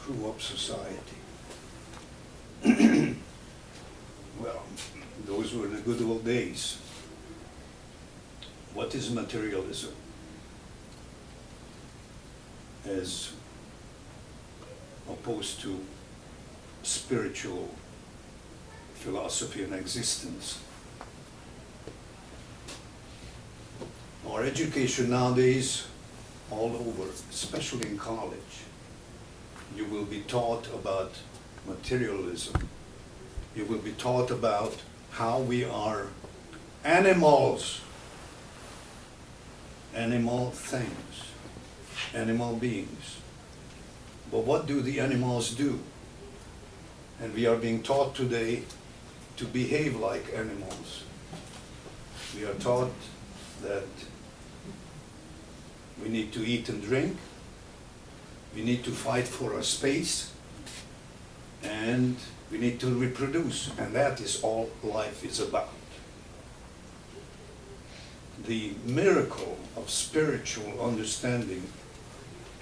screw up society. Well, those were the good old days. What is materialism? As opposed to spiritual philosophy and existence. Our education nowadays, all over, especially in college, you will be taught about materialism. You will be taught about how we are animals, animal things, animal beings. But what do the animals do? And we are being taught today to behave like animals. We are taught that we need to eat and drink, we need to fight for our space, and we need to reproduce, and that is all life is about. The miracle of spiritual understanding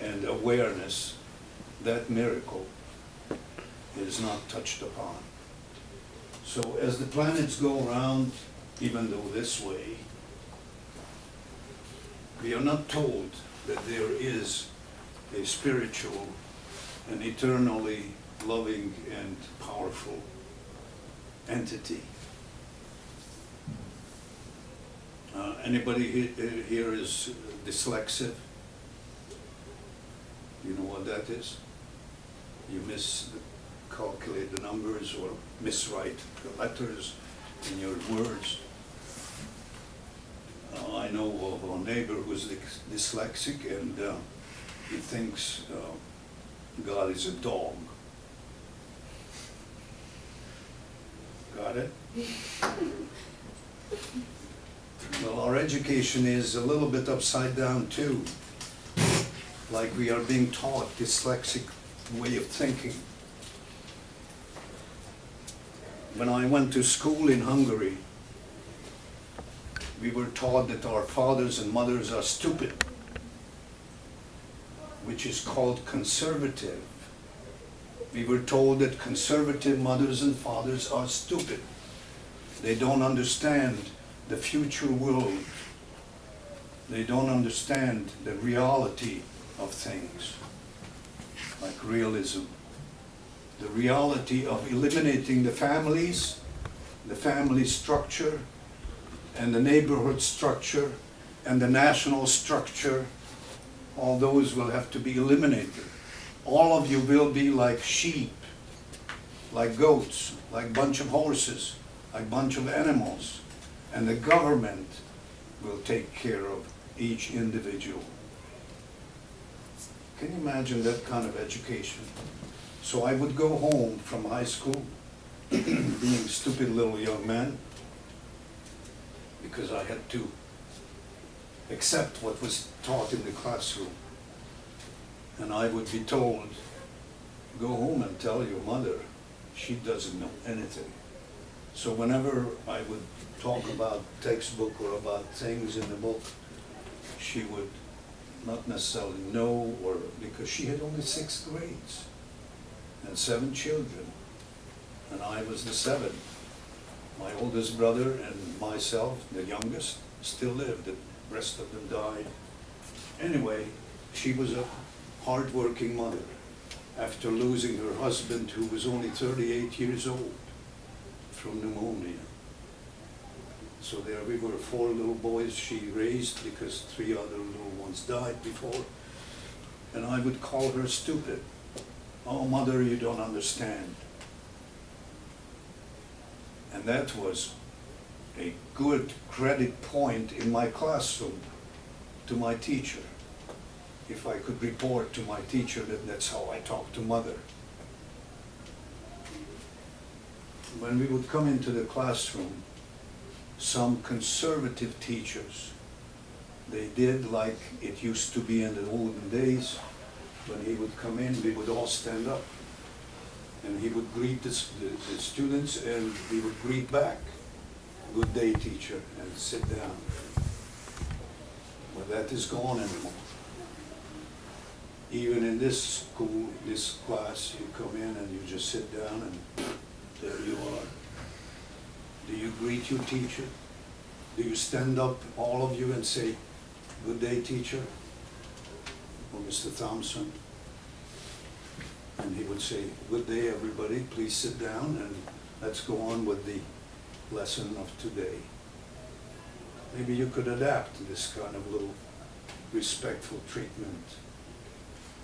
and awareness, that miracle is not touched upon. So as the planets go around, even though this way, we are not told that there is a spiritual and eternally loving and powerful entity. Anybody here is dyslexic? You know what that is? You miscalculate the numbers or miswrite the letters in your words. I know of a neighbor who's dyslexic, and he thinks God is a dog. Got it? Well, our education is a little bit upside down too. Like we are being taught dyslexic way of thinking. When I went to school in Hungary, we were taught that our fathers and mothers are stupid, which is called conservative. We were told that conservative mothers and fathers are stupid. They don't understand the future world. They don't understand the reality of things, like realism. The reality of eliminating the families, the family structure, and the neighborhood structure, and the national structure, all those will have to be eliminated. All of you will be like sheep, like goats, like bunch of horses, like bunch of animals, and the government will take care of each individual. Can you imagine that kind of education? So I would go home from high school, being a stupid little young man, because I had to accept what was taught in the classroom. And I would be told, go home and tell your mother, she doesn't know anything. So whenever I would talk about textbook or about things in the book, she would not necessarily know, or because she had only 6 grades and 7 children, and I was the 7th. My oldest brother and myself, the youngest, still lived. The rest of them died. Anyway, she was a hard-working mother after losing her husband, who was only 38 years old, from pneumonia. So there we were, 4 little boys she raised, because 3 other little ones died before. And I would call her stupid. Oh, mother, you don't understand. And that was a good credit point in my classroom to my teacher. If I could report to my teacher that that's how I talk to mother. When we would come into the classroom, some conservative teachers, they did like it used to be in the olden days. When he would come in, we would all stand up. And he would greet the students, and we would greet back. Good day, teacher, and sit down. Well, that is gone anymore. Even in this school, this class, you come in and you just sit down and there you are. Do you greet your teacher? Do you stand up, all of you, and say, "Good day, teacher," or "Mr. Thompson"? And he would say, "Good day, everybody, please sit down and let's go on with the lesson of today." Maybe you could adapt this kind of little respectful treatment.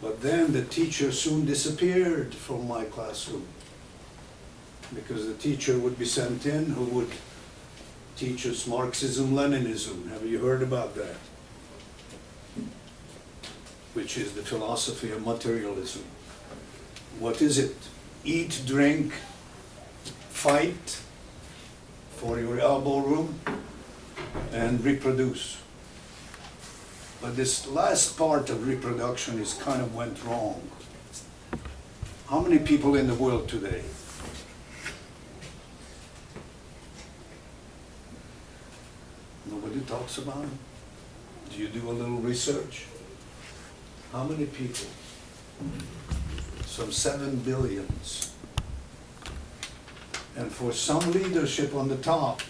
But then the teacher soon disappeared from my classroom, because the teacher would be sent in who would teach us Marxism-Leninism. Have you heard about that? Which is the philosophy of materialism. What is it? Eat, drink, fight for your elbow room, and reproduce. But this last part of reproduction is kind of went wrong. How many people in the world today? Nobody talks about it? Do you do a little research? How many people? Some 7 billions. And for some leadership on the top,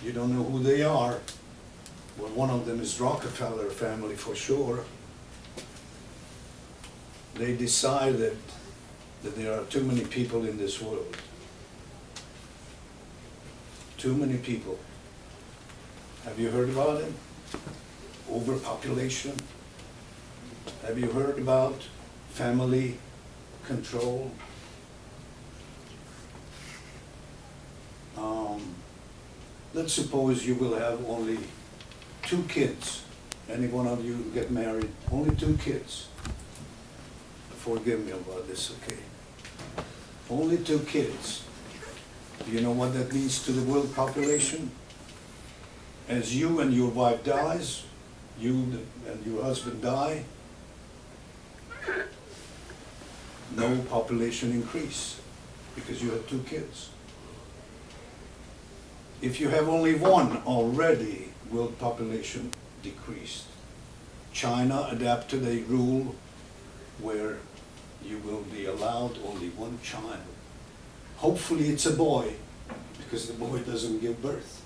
you don't know who they are. Well, one of them is Rockefeller family for sure. They decided that there are too many people in this world. Too many people. Have you heard about it? Overpopulation. Have you heard about family control? Let's suppose you will have only 2 kids. Any one of you get married, only 2 kids. Forgive me about this, okay? Only 2 kids. Do you know what that means to the world population? As you and your wife dies, you and your husband die, no population increase, because you have 2 kids. If you have only 1 already, world population decreased. China adapted a rule where you will be allowed only 1 child. Hopefully it's a boy, because the boy doesn't give birth.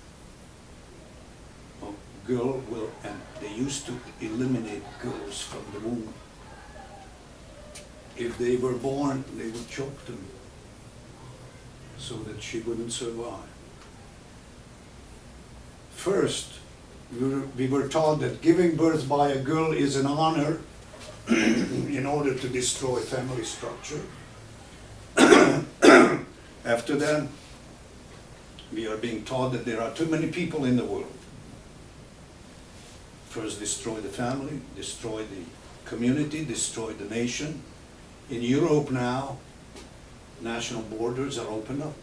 A girl will, and they used to eliminate girls from the womb. If they were born, they would choke them so that she wouldn't survive. First, we were taught that giving birth by a girl is an honor in order to destroy family structure. After that, we are being taught that there are too many people in the world. First, destroy the family, destroy the community, destroy the nation. In Europe now, national borders are opened up.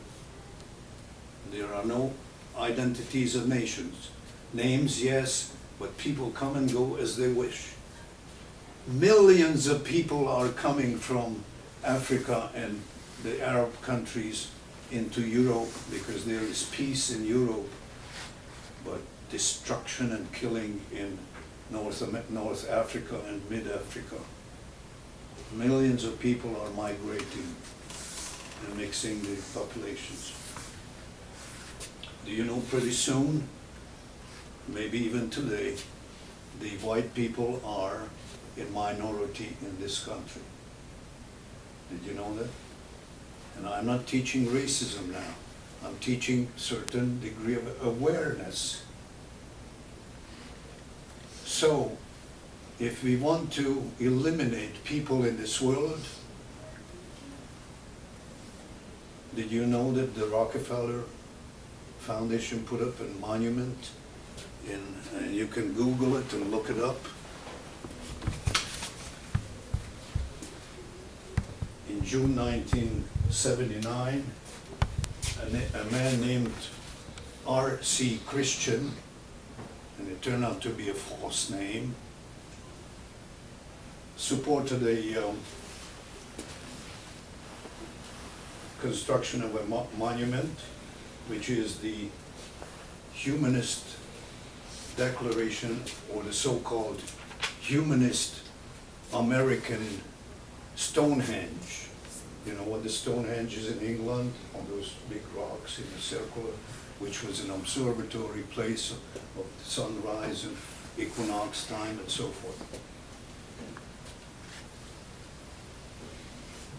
There are no identities of nations. Names, yes, but people come and go as they wish. Millions of people are coming from Africa and the Arab countries into Europe because there is peace in Europe, but destruction and killing in North Africa and Mid-Africa. Millions of people are migrating and mixing the populations. Do you know, pretty soon, maybe even today, the white people are in minority in this country. Did you know that? And I'm not teaching racism now. I'm teaching certain degree of awareness. So, if we want to eliminate people in this world, did you know that the Rockefeller Foundation put up a monument and you can Google it and look it up. In June 1979, a man named R.C. Christian, and it turned out to be a false name, supported a construction of a monument, which is the Humanist Declaration, or the so-called Humanist American Stonehenge. You know what the Stonehenge is in England, on those big rocks in a circle, which was an observatory place of sunrise and equinox time and so forth.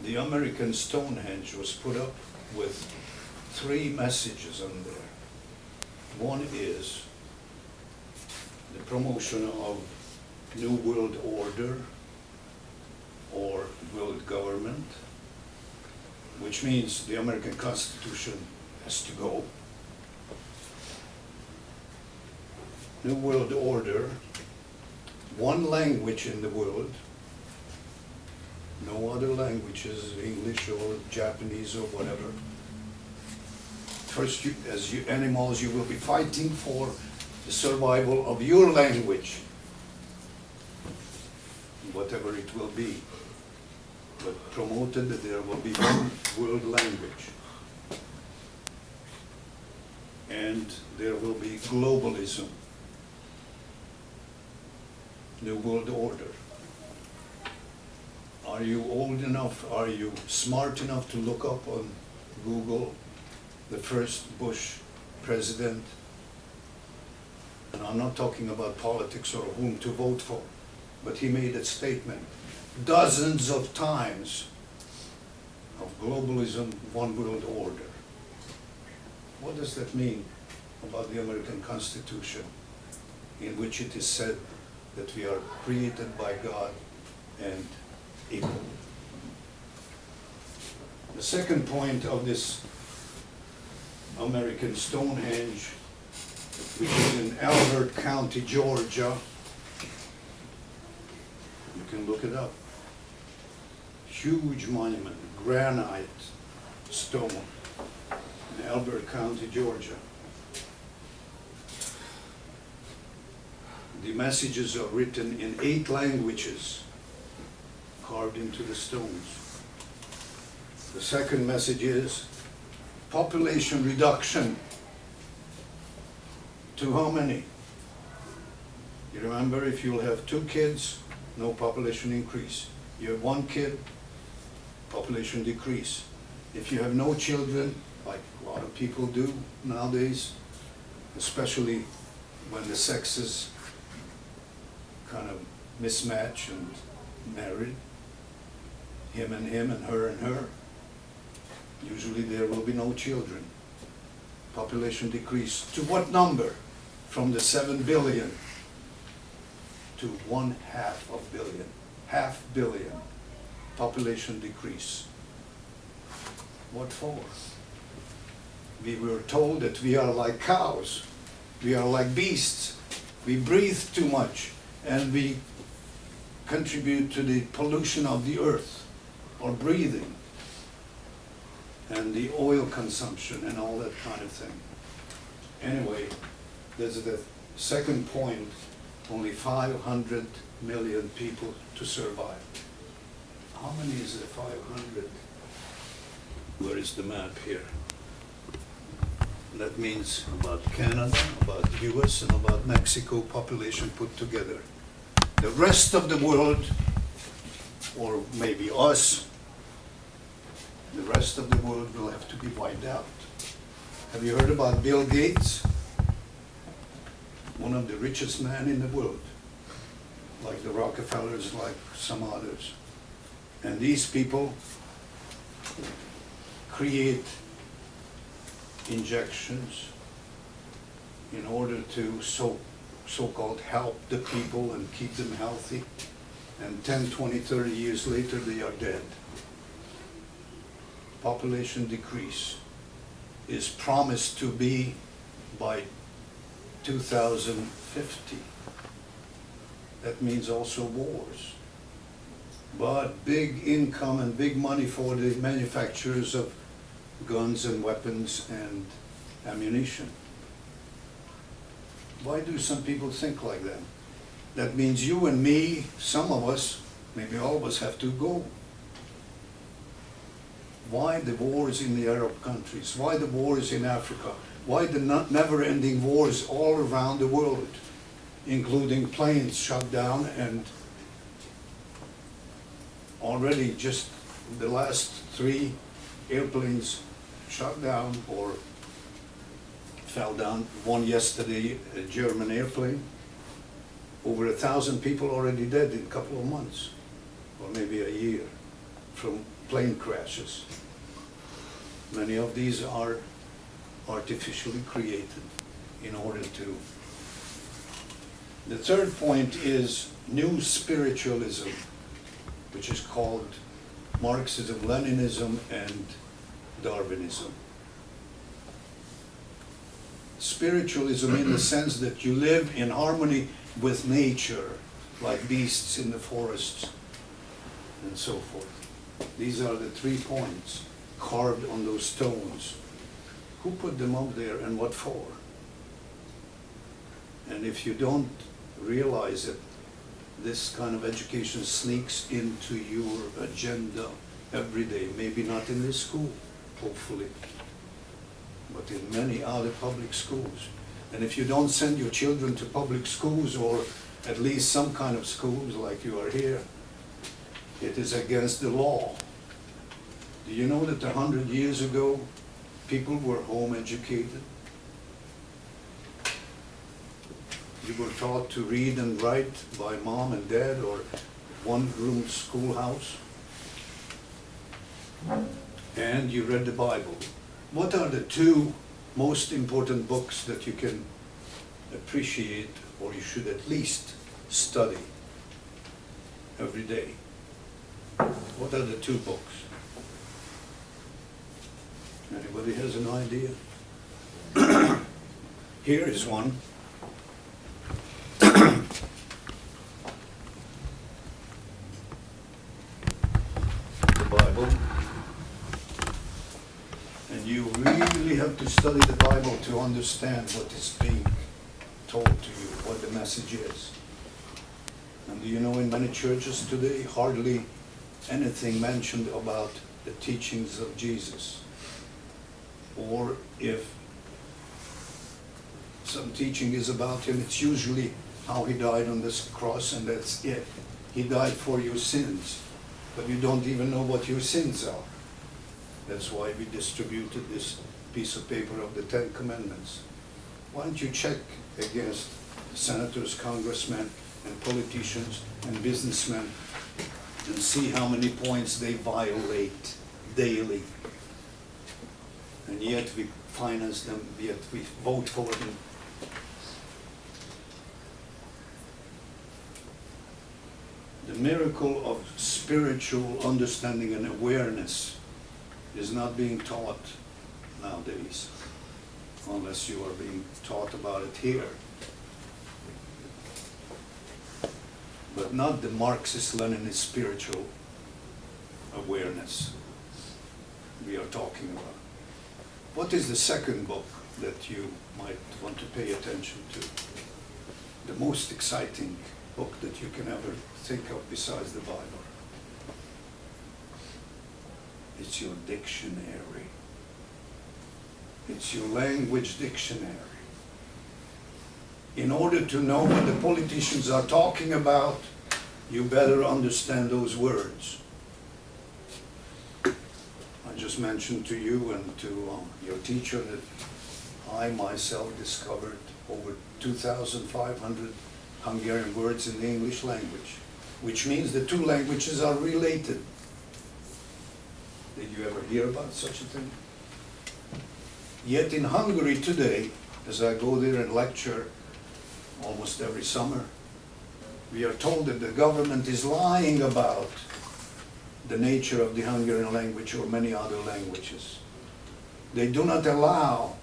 The American Stonehenge was put up with 3 messages on there. One is the promotion of New World Order or world government, which means the American Constitution has to go. New World Order, one language in the world, no other languages, English or Japanese or whatever. First, as animals, you will be fighting for the survival of your language, whatever it will be. But promoted that there will be one world language. And there will be globalism, New World Order. Are you old enough, are you smart enough to look up on Google the first Bush president? And I'm not talking about politics or whom to vote for, but he made a statement dozens of times of globalism, one world order. What does that mean about the American Constitution, in which it is said that we are created by God and equal? The second point of this American Stonehenge, which is in Albert County, Georgia, you can look it up. Huge monument, granite stone in Albert County, Georgia. The messages are written in 8 languages, carved into the stones. The second message is population reduction. To how many? You remember, if you'll have 2 kids, no population increase. You have 1 kid, population decrease. If you have no children, like a lot of people do nowadays, especially when the sexes kind of mismatch and married, him and her, usually there will be no children. Population decrease. To what number? From the 7 billion to 1/2 billion. 500 million. Population decrease. What for? We were told that we are like cows, we are like beasts, we breathe too much, and we contribute to the pollution of the earth, or breathing, and the oil consumption and all that kind of thing. Anyway, there's the second point, only 500 million people to survive. How many is it, 500? Where is the map here? That means about Canada, about US, and about Mexico population put together. The rest of the world, or maybe us, the rest of the world will have to be wiped out. Have you heard about Bill Gates? One of the richest men in the world, like the Rockefellers, like some others. And these people create injections in order to so-called help the people and keep them healthy. And 10, 20, 30 years later, they are dead. Population decrease is promised to be by 2050. That means also wars. But big income and big money for the manufacturers of guns and weapons and ammunition. Why do some people think like that? That means you and me, some of us, maybe all of us, have to go. Why the wars in the Arab countries? Why the wars in Africa? Why the never-ending wars all around the world, including planes shut down and already just the last 3 airplanes shot down or fell down. One yesterday, a German airplane. Over 1,000 people already dead in a couple of months, or maybe a year, from plane crashes. Many of these are artificially created in order to. The third point is new spiritualism, which is called Marxism, Leninism, and Darwinism. Spiritualism in the sense that you live in harmony with nature, like beasts in the forests, and so forth. These are the 3 points carved on those stones. Who put them up there and what for? And if you don't realize it, this kind of education sneaks into your agenda every day. Maybe not in this school, hopefully, but in many other public schools. And if you don't send your children to public schools, or at least some kind of schools like you are here, it is against the law. Do you know that 100 years ago, people were home educated? You were taught to read and write by mom and dad, or one-room schoolhouse. And you read the Bible. What are the 2 most important books that you can appreciate, or you should at least study every day? What are the 2 books? Anybody has an idea? Here is one. The Bible. And you really have to study the Bible to understand what is being told to you, what the message is. And do you know, in many churches today, hardly anything mentioned about the teachings of Jesus. Or if some teaching is about him, it's usually how he died on this cross, and that's it. He died for your sins, but you don't even know what your sins are. That's why we distributed this piece of paper of the 10 Commandments. Why don't you check against senators, congressmen, and politicians and businessmen and see how many points they violate daily. And yet we finance them, yet we vote for them. The miracle of spiritual understanding and awareness is not being taught nowadays, unless you are being taught about it here. But not the Marxist-Leninist spiritual awareness we are talking about. What is the second book that you might want to pay attention to? The most exciting book that you can ever think of besides the Bible. It's your dictionary. It's your language dictionary. In order to know what the politicians are talking about, you better understand those words. I just mentioned to you and to your teacher that I myself discovered over 2,500 Hungarian words in the English language, which means the 2 languages are related. Did you ever hear about such a thing? Yet in Hungary today, as I go there and lecture almost every summer, we are told that the government is lying about the nature of the Hungarian language or many other languages. They do not allow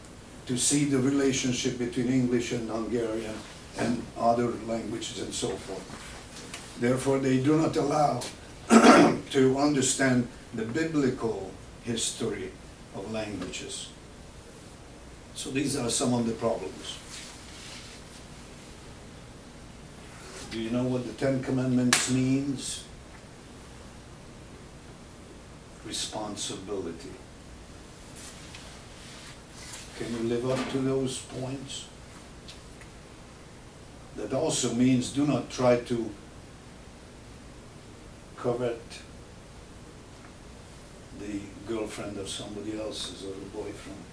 to see the relationship between English and Hungarian and other languages and so forth. Therefore, they do not allow to understand the biblical history of languages. So these are some of the problems. Do you know what the 10 Commandments means? Responsibility. Can you live up to those points? That also means do not try to covet the girlfriend of somebody else's or the boyfriend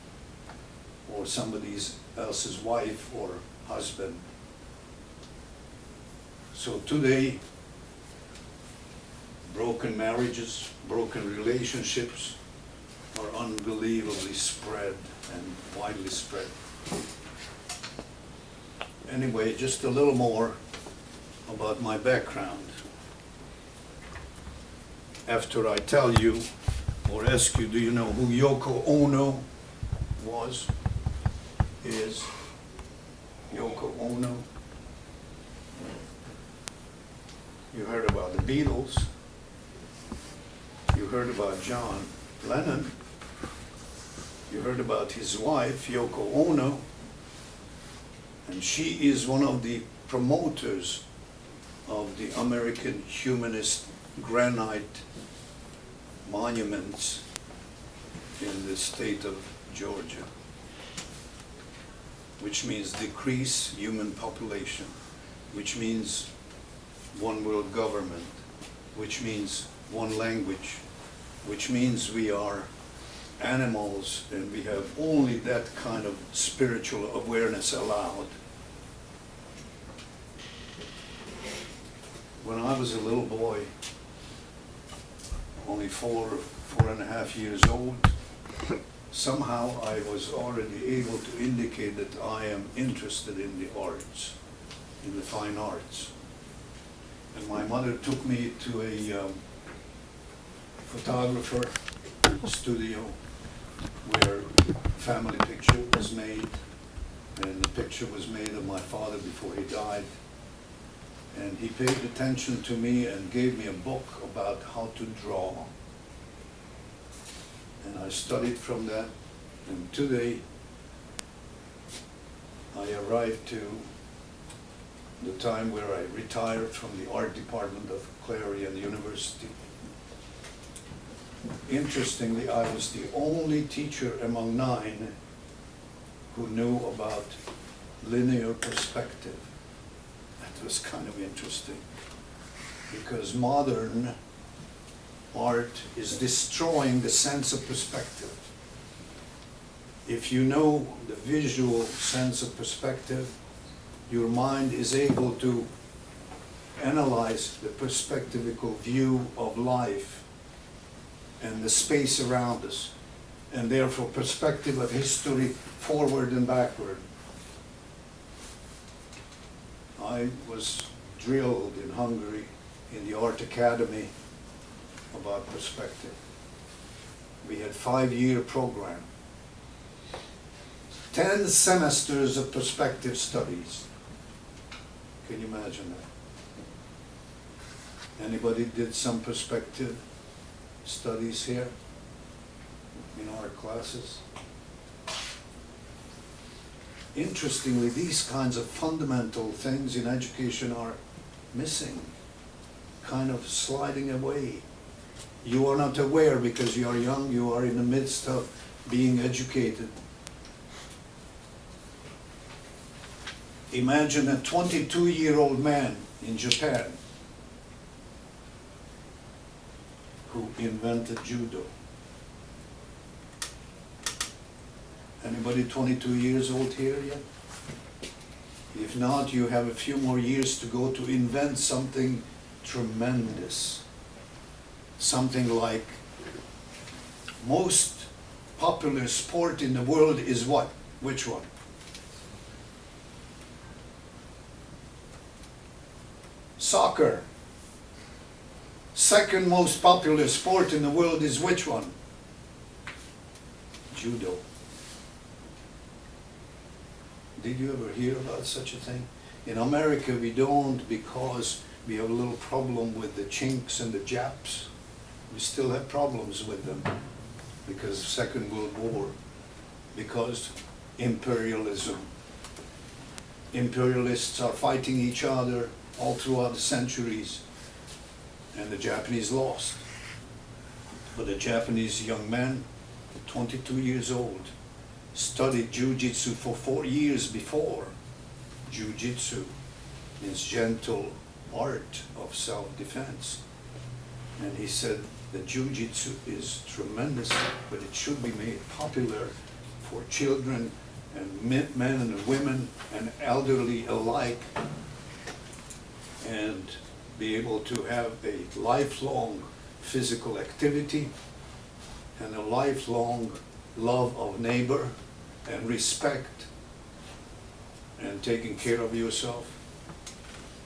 or somebody else's wife or husband. So today, broken marriages, broken relationships are unbelievably spread and widely spread. Anyway, just a little more about my background. After I tell you or ask you, do you know who Yoko Ono is Yoko Ono? You heard about the Beatles. You heard about John Lennon. You heard about his wife, Yoko Ono. And she is one of the promoters of the American humanist granite monuments in the state of Georgia, which means decrease human population, which means one world government, which means one language, which means we are animals and we have only that kind of spiritual awareness allowed. When I was a little boy, only 4.5 years old, somehow I was already able to indicate that I am interested in the arts, in the fine arts. And my mother took me to a photographer studio where family picture was made, and the picture was made of my father before he died. And he paid attention to me and gave me a book about how to draw. And I studied from that, and today I arrived to the time where I retired from the art department of Clarion University. Interestingly, I was the only teacher among 9 who knew about linear perspective. That was kind of interesting, because modern art is destroying the sense of perspective. If you know the visual sense of perspective, your mind is able to analyze the perspectivical view of life and the space around us, and therefore perspective of history forward and backward. I was drilled in Hungary in the art academy about perspective. We had 5-year program, 10 semesters of perspective studies. Can you imagine that? Anybody did some perspective studies here in our classes? Interestingly, these kinds of fundamental things in education are missing, kind of sliding away. You are not aware because you are young, you are in the midst of being educated. Imagine a 22-year-old man in Japan who invented judo. Anybody 22 years old here yet? If not, you have a few more years to go to invent something tremendous. Something like most popular sport in the world is what? Which one? Soccer. Second most popular sport in the world is which one? Judo. Did you ever hear about such a thing? In America we don't, because we have a little problem with the Chinks and the Japs. We still have problems with them because of Second World War, because imperialism. Imperialists are fighting each other all throughout the centuries, and the Japanese lost. But a Japanese young man, 22 years old, studied Jiu-Jitsu for 4 years before. Jiu-Jitsu means gentle art of self-defense. And he said The jiu-jitsu is tremendous, but it should be made popular for children and men and women and elderly alike, and be able to have a lifelong physical activity and a lifelong love of neighbor and respect and taking care of yourself.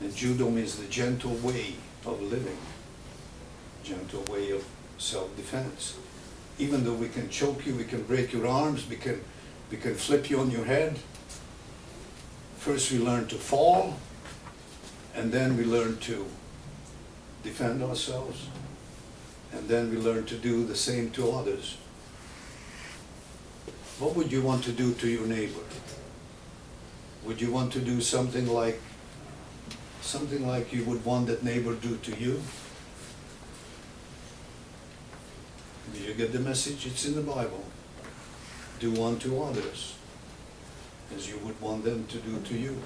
And judo means the gentle way of living, gentle way of self-defense. Even though we can choke you, we can break your arms, we can flip you on your head. First we learn to fall, and then we learn to defend ourselves, and then we learn to do the same to others. What would you want to do to your neighbor? Would you want to do something like you would want that neighbor do to you? Did you get the message? It's in the Bible. Do unto others as you would want them to do to you.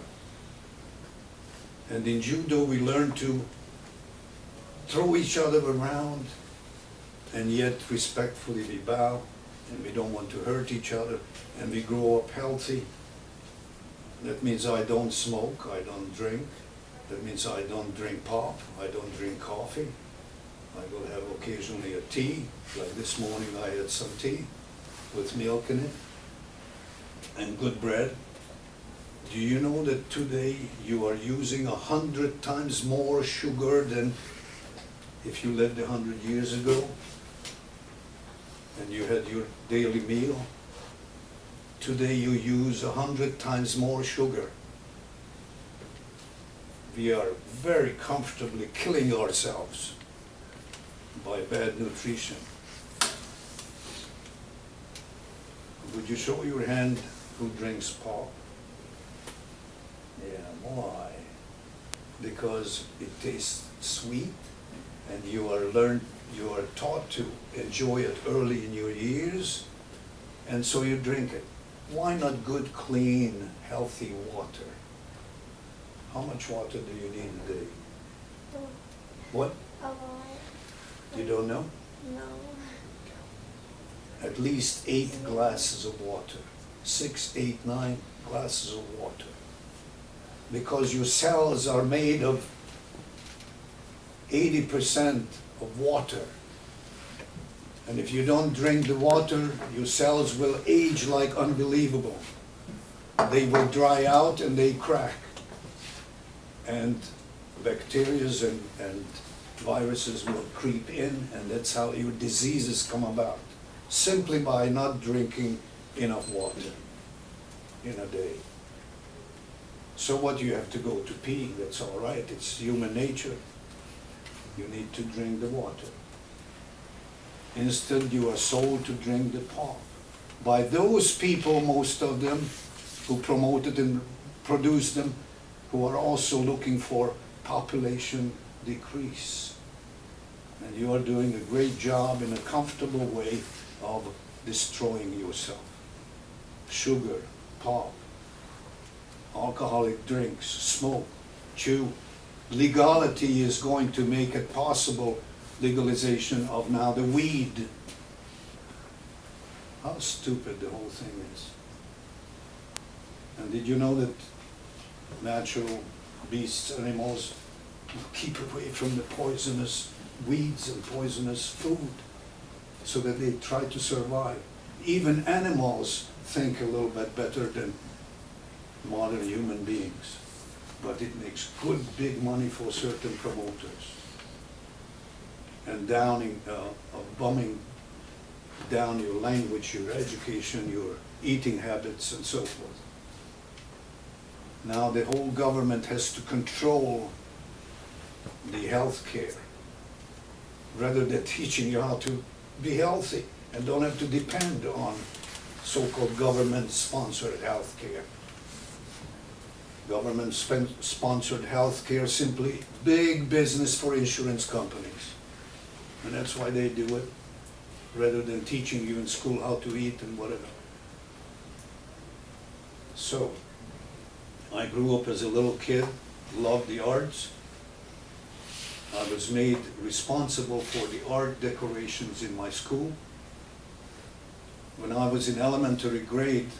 And in judo we learn to throw each other around, and yet respectfully we bow, and we don't want to hurt each other, and we grow up healthy. That means I don't smoke, I don't drink. That means I don't drink pop, I don't drink coffee. I will have occasionally a tea, like this morning I had some tea with milk in it and good bread. Do you know that today you are using 100 times more sugar than if you lived 100 years ago and you had your daily meal? Today you use 100 times more sugar. We are very comfortably killing ourselves by bad nutrition. Would you show your hand who drinks pop? Yeah, why? Because it tastes sweet, and you are taught to enjoy it early in your years, and so you drink it. Why not good, clean, healthy water? How much water do you need a day? What? A lot. You don't know? No. At least 8 glasses of water. 6, 8, 9 glasses of water. Because your cells are made of 80% of water. And if you don't drink the water, your cells will age like unbelievable. They will dry out and they crack. And bacteria and viruses will creep in, and that's how your diseases come about. Simply by not drinking enough water in a day. So what, you have to go to pee, that's all right, it's human nature. You need to drink the water. Instead you are sold to drink the pop. By those people, most of them, who promoted and produced them, who are also looking for population decrease. And you are doing a great job in a comfortable way of destroying yourself. Sugar, pop, alcoholic drinks, smoke, chew. Legality is going to make it possible, legalization of now the weed. How stupid the whole thing is. And did you know that natural beasts, animals, keep away from the poisonous weeds and poisonous food so that they try to survive? Even animals think a little bit better than modern human beings, but it makes good big money for certain promoters, and bumming down your language, your education, your eating habits, and so forth. Now the whole government has to control the health care, rather than teaching you how to be healthy and don't have to depend on so-called government-sponsored health care. Government-sponsored health care, simply big business for insurance companies. And that's why they do it, rather than teaching you in school how to eat and whatever. So, I grew up as a little kid, loved the arts. I was made responsible for the art decorations in my school. When I was in elementary grade,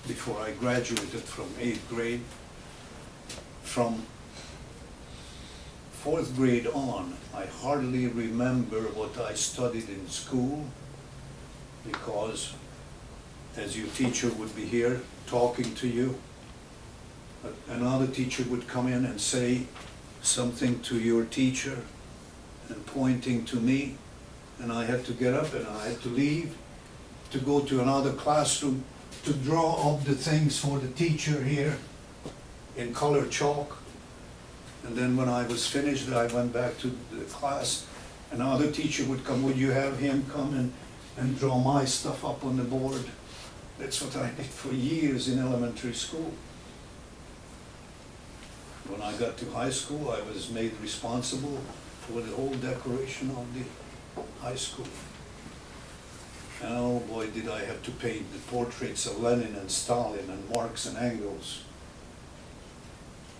before I graduated from 8th grade, from 4th grade on, I hardly remember what I studied in school, because as your teacher would be here talking to you, another teacher would come in and say something to your teacher and pointing to me, and I had to get up and I had to leave to go to another classroom to draw up the things for the teacher here in color chalk. And then when I was finished, I went back to the class. Another teacher would come, would you have him come and draw my stuff up on the board? That's what I did for years in elementary school. When I got to high school, I was made responsible for the whole decoration of the high school. And oh boy, did I have to paint the portraits of Lenin and Stalin and Marx and Engels.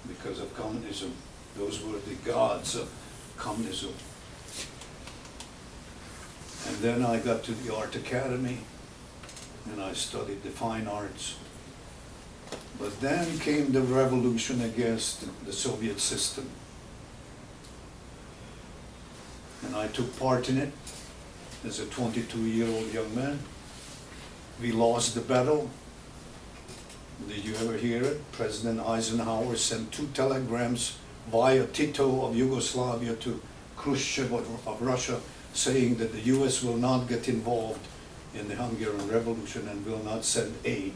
Because of communism. Those were the gods of communism. And then I got to the Art Academy and I studied the fine arts. But then came the revolution against the Soviet system. And I took part in it as a 22-year-old young man. We lost the battle. Did you ever hear it? President Eisenhower sent 2 telegrams via Tito of Yugoslavia to Khrushchev of Russia, saying that the US will not get involved in the Hungarian Revolution and will not send aid,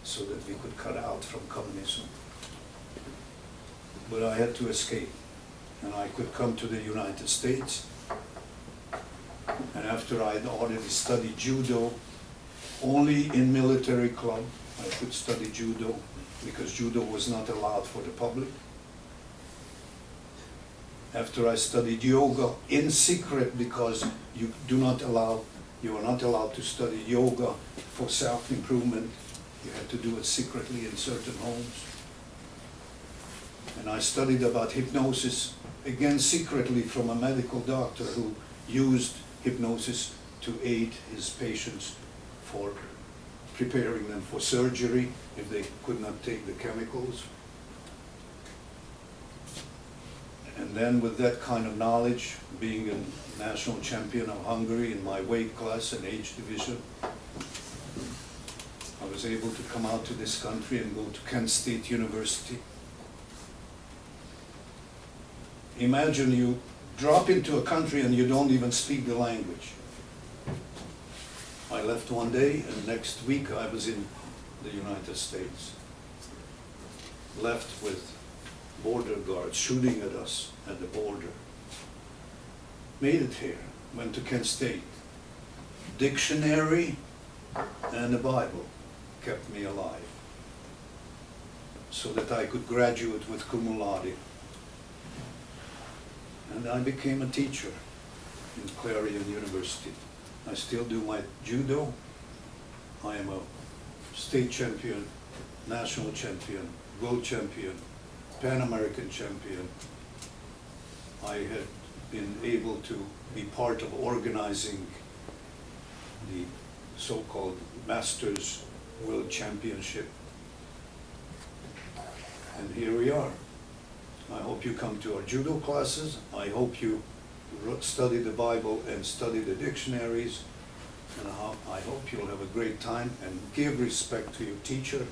so that we could cut out from communism. But I had to escape, and I could come to the United States. And after I'd already studied judo, only in military club I could study judo, because judo was not allowed for the public. After I studied yoga in secret, because you are not allowed to study yoga for self-improvement. You had to do it secretly in certain homes. And I studied about hypnosis, again secretly from a medical doctor who used hypnosis to aid his patients for preparing them for surgery if they could not take the chemicals. And then with that kind of knowledge, being a national champion of Hungary in my weight class and age division, I was able to come out to this country and go to Kent State University. Imagine you drop into a country and you don't even speak the language. I left one day and next week I was in the United States. Left with border guards shooting at us at the border. Made it here, went to Kent State. Dictionary and the Bible kept me alive, so that I could graduate with cum laude. And I became a teacher in Clarion University. I still do my judo. I am a state champion, national champion, world champion, Pan American champion. I had been able to be part of organizing the so-called Masters World Championship. And here we are. I hope you come to our judo classes. I hope you study the Bible and study the dictionaries. And I hope you'll have a great time and give respect to your teacher,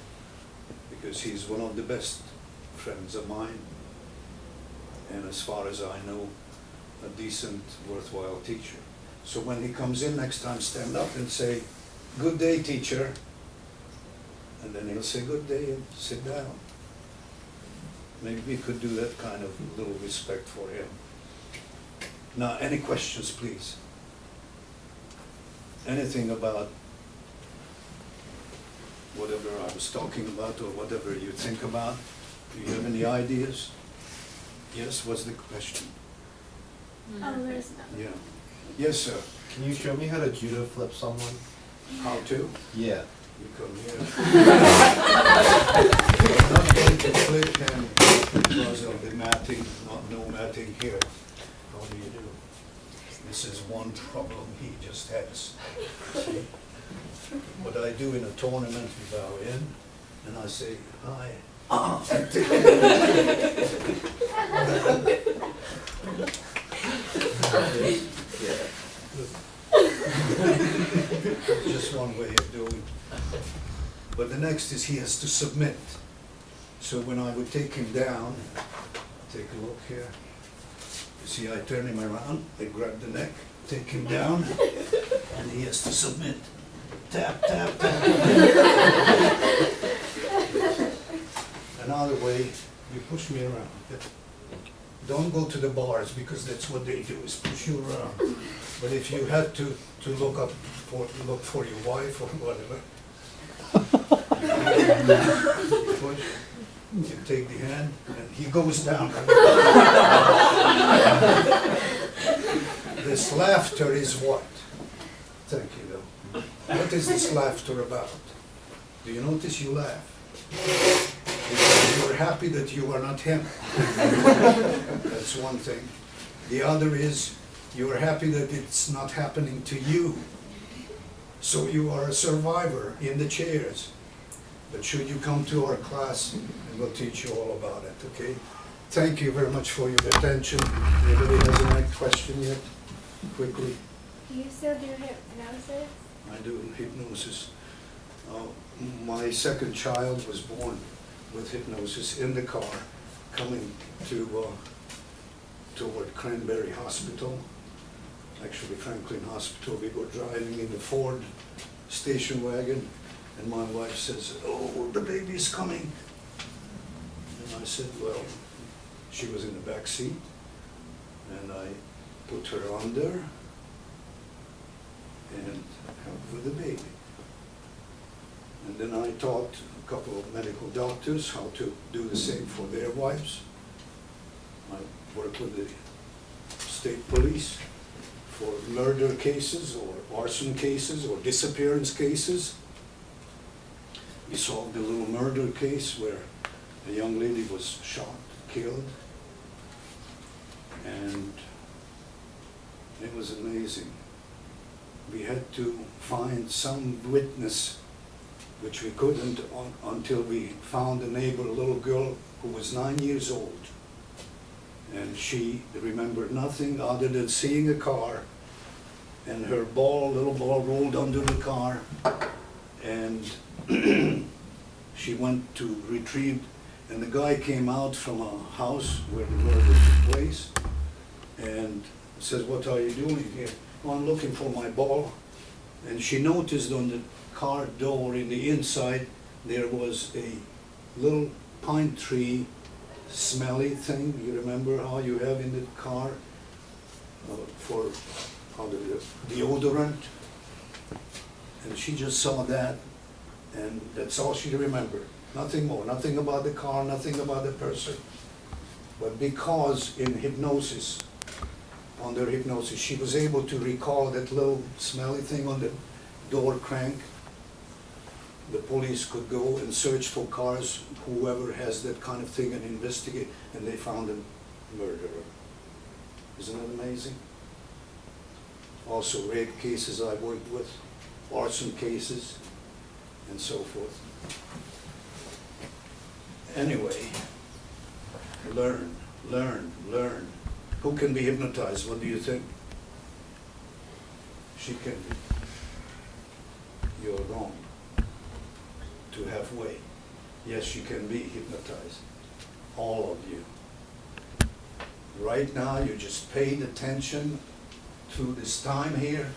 because he's one of the best friends of mine, and as far as I know, a decent, worthwhile teacher. So when he comes in next time, stand up and say, "Good day, teacher." And then he'll say, "Good day," and sit down. Maybe we could do that kind of little respect for him. Now, any questions, please? Anything about whatever I was talking about or whatever you think about? Do you have any ideas? Yes, what's the question? There's Yeah. Yes, sir. Can you show me how to judo flip someone? How to? Yeah. You come here. I'm not going to flip him because of the matting, no matting here. How do you do? This is one problem he just has. See? What I do in a tournament, we bow in, and I say, hi. Just one way of doing. But the next is he has to submit. So when I would take him down, take a look here. You see, I turn him around, I grab the neck, take him down, and he has to submit. Tap, tap, tap. Another way, you push me around. Don't go to the bars because that's what they do, is push you around. But if you had to look for your wife or whatever, push, you take the hand and he goes down. This laughter is what? Thank you, though. What is this laughter about? Do you notice you laugh? Because you're happy that you are not him. That's one thing. The other is you're happy that it's not happening to you. So you are a survivor in the chairs. But should you come to our class, and we'll teach you all about it, okay? Thank you very much for your attention. Anybody has any question yet? Quickly. Do you still do hypnosis? I do hypnosis. My second child was born with hypnosis in the car coming toward Cranberry Hospital. Actually, Franklin Hospital. We were driving in the Ford station wagon, and my wife says, "Oh, the baby's coming." And I said, well, she was in the back seat, and I put her under and helped with the baby. And then I taught a couple of medical doctors how to do the same for their wives. I work with the state police for murder cases or arson cases or disappearance cases. We solved a little murder case where a young lady was shot, killed, and it was amazing. We had to find some witness, which we couldn't until we found a neighbor, a little girl who was 9 years old. And she remembered nothing other than seeing a car, and her little ball rolled under the car, and she went to retrieve, and the guy came out from a house where the murder took place, and says, "What are you doing here?" "Well, I'm looking for my ball." And she noticed on the car door in the inside, there was a little pine tree smelly thing. You remember how you have in the car for deodorant? And she just saw that, and that's all she remembered. Nothing more, nothing about the car, nothing about the person. But because in hypnosis, under hypnosis, she was able to recall that little smelly thing on the door crank, the police could go and search for cars, whoever has that kind of thing, and investigate, and they found a murderer. Isn't that amazing? Also rape cases I worked with, arson cases, and so forth. Anyway, learn, learn, learn. Who can be hypnotized? What do you think? She can be. You're wrong. To halfway. Yes, she can be hypnotized. All of you. Right now, you just paid attention to this time here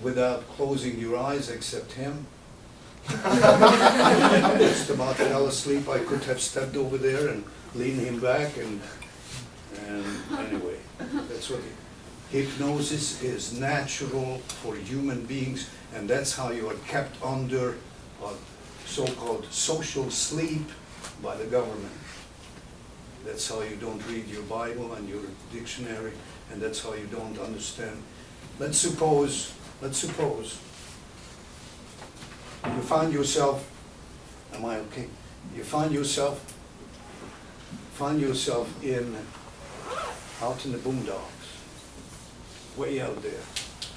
without closing your eyes, except him. Just about fell asleep. I could have stepped over there and leaned him back, and anyway, that's what hypnosis is natural for human beings, and that's how you are kept under so-called social sleep by the government. That's how you don't read your Bible and your dictionary, and that's how you don't understand. Let's suppose You find yourself, am I okay? You find yourself out in the boondocks, way out there.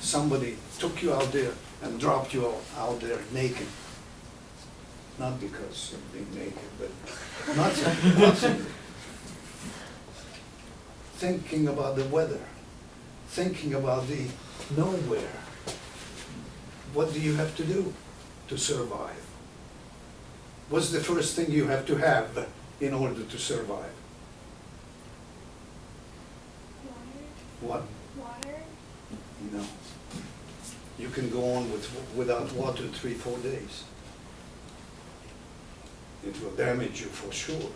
Somebody took you out there and dropped you out there naked. Not because of being naked, but nothing. Thinking about the weather, thinking about the nowhere. What do you have to do to survive? What's the first thing you have to have in order to survive? What? Water. No. You can go on without water 3-4 days. It will damage you for sure.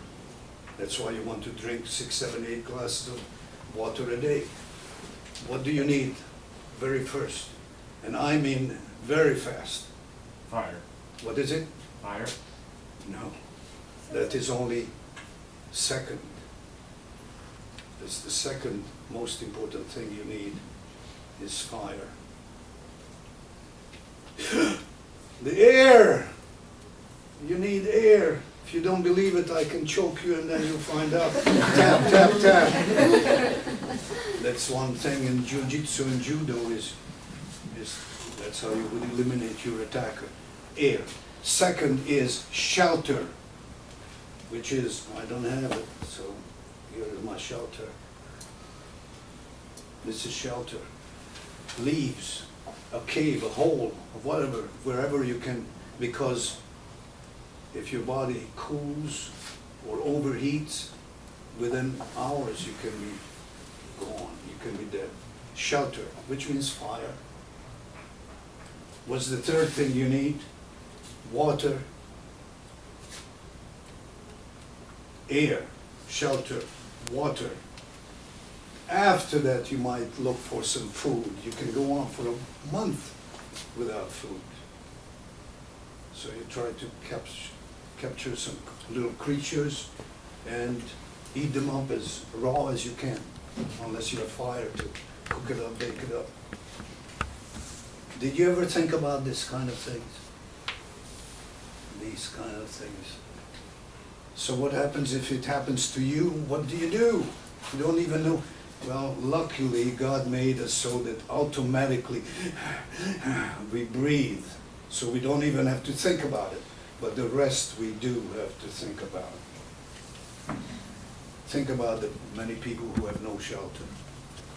That's why you want to drink 6, 7, 8 glasses of water a day. What do you need very first? And I mean very fast. Fire. What is it? Fire. No. That is only second. That's the second most important thing you need is fire. The air! You need air. If you don't believe it, I can choke you and then you'll find out. Tap, tap, tap. That's one thing in jiu-jitsu and judo is that's how you would eliminate your attacker. Air. Second is shelter, which is, I don't have it, so here is my shelter. This is shelter. Leaves, a cave, a hole, whatever, wherever you can, because if your body cools or overheats, within hours you can be gone, you can be dead. Shelter, which means fire. What's the third thing you need? Water, air, shelter, water. After that you might look for some food. You can go on for a month without food. So you try to capture some little creatures and eat them up as raw as you can, unless you have fire to cook it up, bake it up. Did you ever think about this kind of things? These kind of things. So what happens if it happens to you? What do? You don't even know. Well, luckily God made us so that automatically we breathe, so we don't even have to think about it. But the rest we do have to think about. Think about the many people who have no shelter,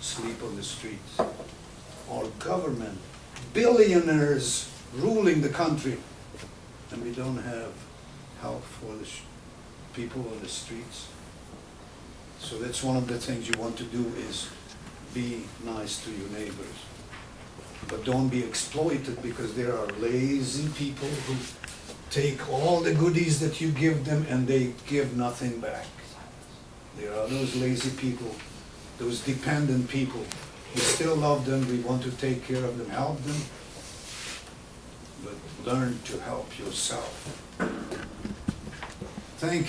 sleep on the streets. Our government, billionaires ruling the country, and we don't have help for the people on the streets. So that's one of the things you want to do is be nice to your neighbors. But don't be exploited, because there are lazy people who take all the goodies that you give them and they give nothing back. There are those lazy people, those dependent people. We still love them, we want to take care of them, help them, but learn to help yourself. Thank you.